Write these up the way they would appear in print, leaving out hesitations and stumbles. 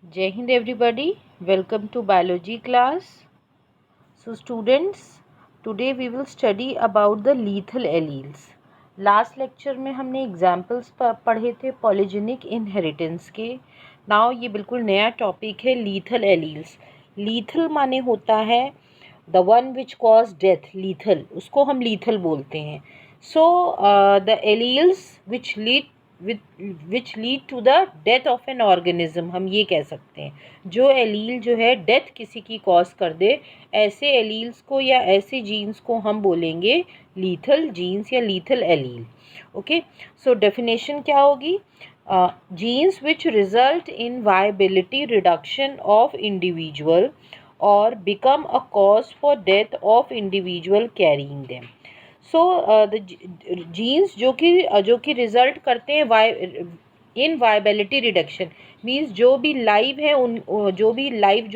Jai Hind everybody, welcome to biology class. So students, today we will study about the lethal alleles. Last lecture में हमने examples पढ़े थे polygenic inheritance के. Now ये बिल्कुल नया टॉपिक है लीथल एलील्स. लीथल माने होता है the one which cause death. Lethal उसको हम लीथल बोलते हैं. So the alleles which lead to the death of an organism, हम ये कह सकते हैं. जो एलील जो है डेथ किसी की कॉज कर दे, ऐसे एलील्स को या ऐसे जीन्स को हम बोलेंगे लीथल जीन्स या lethal allele. Okay, so definition क्या होगी? Genes which result in viability reduction of individual और become a cause for death of individual carrying them. So the genes जो कि रिजल्ट करते हैं इन वायबिलिटी रिडक्शन, मीन्स जो भी लाइव है जो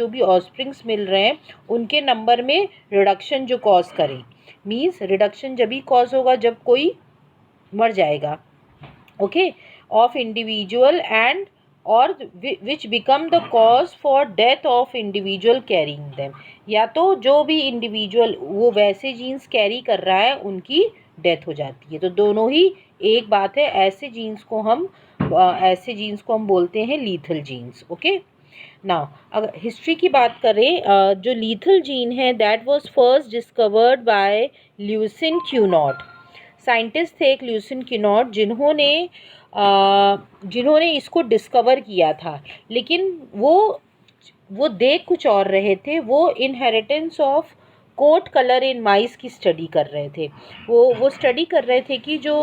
भी ऑस्प्रिंग्स मिल रहे हैं उनके नंबर में रिडक्शन जो कॉज करें. मीन्स रिडक्शन जब भी कॉज होगा जब कोई मर जाएगा. ओके, ऑफ इंडिविजुअल एंड और विच become the cause for death of individual carrying them. या तो जो भी इंडिविजुअल वो वैसे जीन्स कैरी कर रहा है उनकी डेथ हो जाती है. तो दोनों ही एक बात है. ऐसे जीन्स को हम बोलते हैं लीथल जीन्स. ओके, नाउ अगर हिस्ट्री की बात करें, जो लीथल जीन है that was first discovered by leucine क्यूनॉट. Scientist थे एक ल्यूसिन क्यूनॉट जिन्होंने इसको डिस्कवर किया था. लेकिन वो देख कुछ और रहे थे. वो inheritance of coat colour in mice की स्टडी कर रहे थे. वो स्टडी कर रहे थे कि जो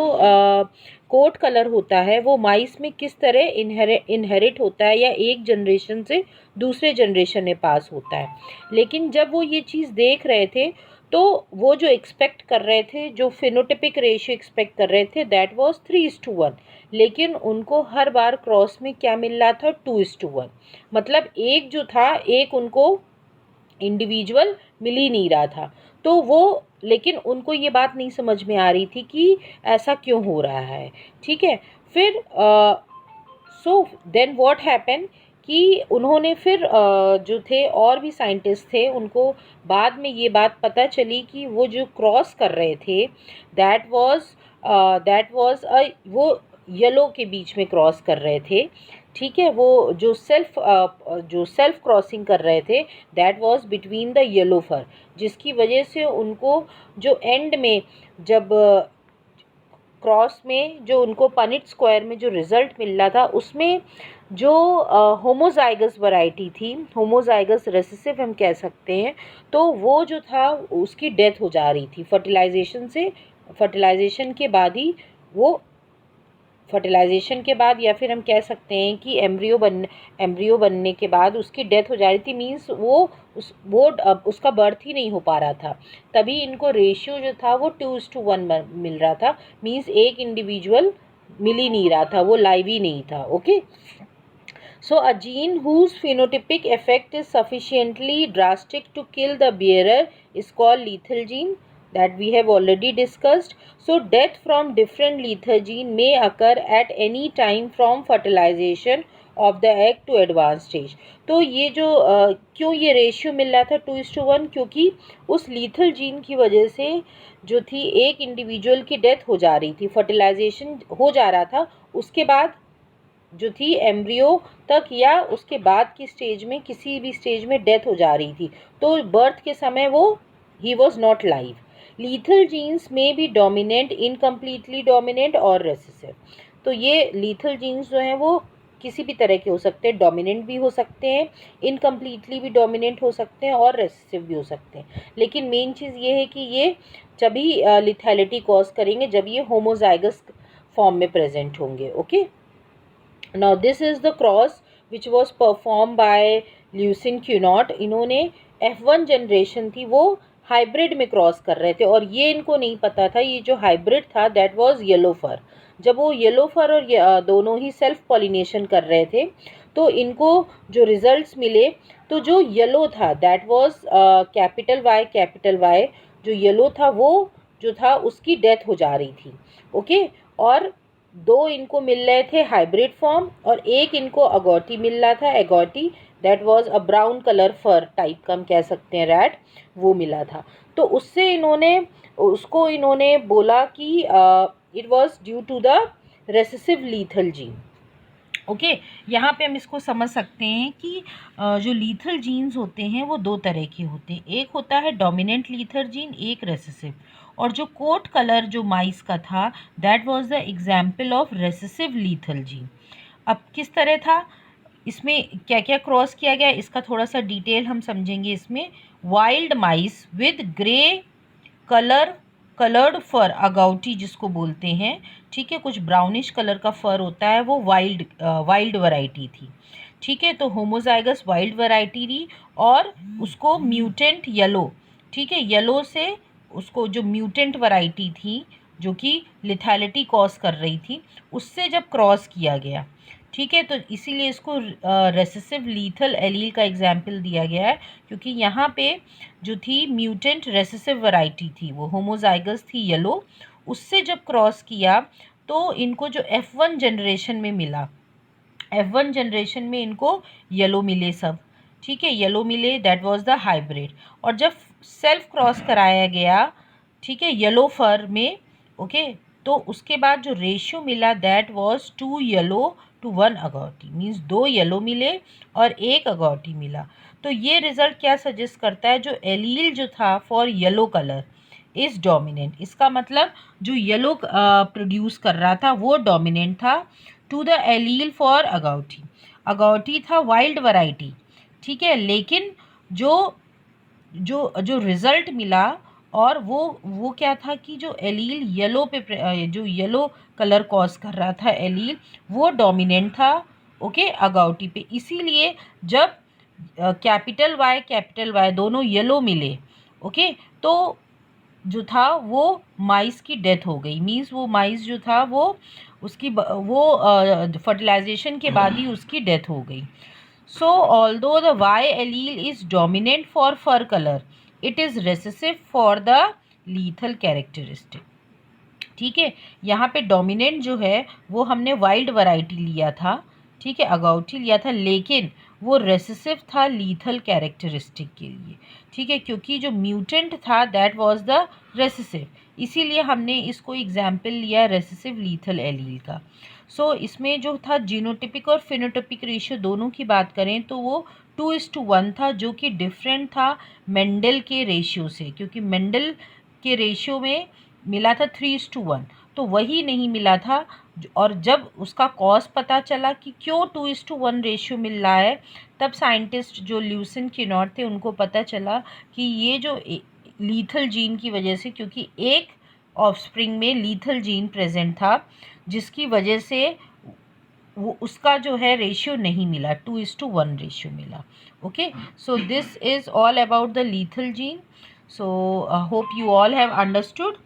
कोट कलर होता है वो माइस में किस तरह इनहेरिट होता है या एक जनरेशन से दूसरे जनरेशन में पास होता है. लेकिन जब वो ये चीज़ देख रहे थे तो वो जो एक्सपेक्ट कर रहे थे, जो फिनोटिपिक रेशियो एक्सपेक्ट कर रहे थे दैट वाज 3:1. लेकिन उनको हर बार क्रॉस में क्या मिल रहा था? 2:1. मतलब एक जो था एक उनको इंडिविजुअल मिल ही नहीं रहा था. तो वो लेकिन उनको ये बात नहीं समझ में आ रही थी कि ऐसा क्यों हो रहा है. ठीक है, फिर सो देन व्हाट हैपन कि उन्होंने फिर जो थे और भी साइंटिस्ट थे उनको बाद में ये बात पता चली कि वो जो क्रॉस कर रहे थे दैट वाज वो येलो के बीच में क्रॉस कर रहे थे. ठीक है, वो जो सेल्फ क्रॉसिंग कर रहे थे that was between the yellow fur, जिसकी वजह से उनको जो एंड में जब क्रॉस में जो उनको पनिट स्क्वायर में जो रिजल्ट मिल रहा था उसमें जो होमोजाइगस वैरायटी थी, होमोजाइगस रेसेसिव हम कह सकते हैं, तो वो जो था उसकी डेथ हो जा रही थी फर्टिलाइजेशन के बाद ही. वो फर्टिलाइजेशन के बाद या फिर हम कह सकते हैं कि एम्ब्रियो बनने के बाद उसकी डेथ हो जा रही थी. मीन्स उसका बर्थ ही नहीं हो पा रहा था. तभी इनको रेशियो जो था वो 2:1 मिल रहा था. मीन्स एक इंडिविजुअल मिल ही नहीं रहा था, वो लाइव ही नहीं था. Okay, so a gene whose phenotypic effect is sufficiently drastic to kill the bearer is called lethal gene, that we have already discussed. So death from different lethal gene may occur at any time from fertilization of the egg to advanced stage. तो ये जो क्यों ये ratio मिल रहा था 2:1? क्योंकि उस lethal gene की वजह से जो थी एक इंडिविजुअल की डेथ हो जा रही थी. फर्टिलाइजेशन हो जा रहा था, उसके बाद जो थी एम्ब्रियो तक या उसके बाद की स्टेज में किसी भी स्टेज में डेथ हो जा रही थी. तो बर्थ के समय वो ही was not live. Lethal genes में भी डोमिनेंट, इनकम्प्लीटली डोमिनेंट और रेसेसिव. तो ये लीथल जीन्स जो हैं वो किसी भी तरह के हो सकते हैं. डोमिनेंट भी हो सकते हैं, इनकम्प्लीटली भी डोमिनेंट हो सकते हैं और रेसेसिव भी हो सकते हैं. लेकिन मेन चीज़ ये है कि ये जब ही लिथैलिटी कॉज करेंगे जब ये होमोजाइगस फॉर्म में प्रेजेंट होंगे. Okay, now this is the cross which was performed by leucine क्यूनॉट. इन्होंने F1 जनरेशन थी वो हाइब्रिड में क्रॉस कर रहे थे और ये इनको नहीं पता था ये जो हाइब्रिड था दैट वाज येलो फर. जब वो येलो फर और दोनों ही सेल्फ पॉलिनेशन कर रहे थे तो इनको जो रिजल्ट्स मिले तो जो येलो था दैट वाज कैपिटल वाई. जो येलो था वो जो था उसकी डेथ हो जा रही थी. ओके, और दो इनको मिल रहे थे हाइब्रिड फॉर्म, और एक इनको अगॉटी मिल रहा था, agouti that was a brown colour fur type का हम कह सकते हैं रैट, वो मिला था। तो उससे इन्होंने बोला कि it was due to the recessive lethal gene. Okay, यहाँ पे हम इसको समझ सकते हैं कि जो लीथल जीन्स होते हैं वो दो तरह के होते हैं, एक होता है डोमिनेंट लीथल जीन, एक रेसेसिव। और जो कोट कलर जो माइस का था that was the example of recessive lethal gene. अब किस तरह था, इसमें क्या क्या क्रॉस किया गया, इसका थोड़ा सा डिटेल हम समझेंगे। इसमें wild mice with grey coloured fur, agouti जिसको बोलते हैं, ठीक है, कुछ ब्राउनिश कलर का फर होता है, वो वाइल्ड वैरायटी थी। ठीक है, तो होमोजाइगस वाइल्ड वैरायटी थी, और उसको म्यूटेंट येलो, ठीक है, येलो से उसको जो म्यूटेंट वैरायटी थी जो कि लिथैलिटी कॉज कर रही थी, उससे जब क्रॉस किया गया, ठीक है, तो इसीलिए इसको रेसेसिव लीथल एलील का एग्जाम्पल दिया गया है, क्योंकि यहाँ पे जो थी म्यूटेंट रेसेसिव वैरायटी थी, वो होमोजाइगस थी येलो, उससे जब क्रॉस किया तो इनको जो F1 जनरेशन में मिला, F1 जनरेशन में इनको येलो मिले सब, ठीक है, येलो मिले, दैट वाज द हाइब्रिड। और जब सेल्फ क्रॉस कराया गया, ठीक है, येलो फर में, ओके, तो उसके बाद जो रेशियो मिला that was 2 yellow to 1 agouti, means 2 yellow मिले और 1 अगॉटी मिला। तो ये रिजल्ट क्या सजेस्ट करता है, जो एलील जो था for yellow colour is dominant, इसका मतलब जो येलो प्रोड्यूस कर रहा था वो डोमिनेंट था टू द एलील फॉर अगॉटी। अगॉटी था वाइल्ड वैरायटी, ठीक है, लेकिन जो जो जो रिजल्ट मिला, और वो क्या था कि जो एलील येलो पे जो येलो कलर कॉज कर रहा था एलील, वो डोमिनेंट था, ओके, अगॉटी पे। इसीलिए जब कैपिटल वाई दोनों येलो मिले, ओके, तो जो था वो माइस की डेथ हो गई, मीन्स वो माइस जो था वो वो फर्टिलाइजेशन के बाद ही उसकी डेथ हो गई। So, although the Y allele is dominant for fur color, it is recessive for the lethal characteristic. ठीक है, यहाँ पे डोमिनेंट जो है वो हमने वाइल्ड वैरायटी लिया था, ठीक है, अगॉटी लिया था, लेकिन वो रेसेसिव था लीथल कैरेक्टरिस्टिक के लिए, ठीक है, क्योंकि जो म्यूटेंट था दैट वाज द रेसेसिव, इसीलिए हमने इसको एग्जाम्पल लिया रेसेसिव लीथल एलील का। सो इसमें जो था जीनोटिपिक और फिनोटिपिक रेशियो दोनों की बात करें तो वो 2:1 था, जो कि डिफरेंट था मेंडल के रेशियो से, क्योंकि मेंडल के रेशियो में मिला था 3:1, तो वही नहीं मिला था। और जब उसका कॉज पता चला कि क्यों 2:1 रेशियो मिल रहा है, तब साइंटिस्ट जो ल्यूसिन किनॉट थे उनको पता चला कि ये जो लीथल जीन की वजह से, क्योंकि एक ऑफस्प्रिंग में लीथल जीन प्रेजेंट था, जिसकी वजह से वो उसका जो है रेशियो नहीं मिला, 2:1 रेशियो मिला। Okay, so this is all about the lethal gene. So hope you all have understood.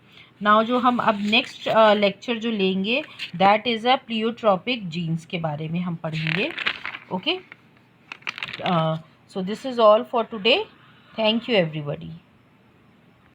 Now जो हम अब नेक्स्ट लेक्चर जो लेंगे that is a pleiotropic genes के बारे में हम पढ़ेंगे। Okay, so this is all for today. Thank you everybody.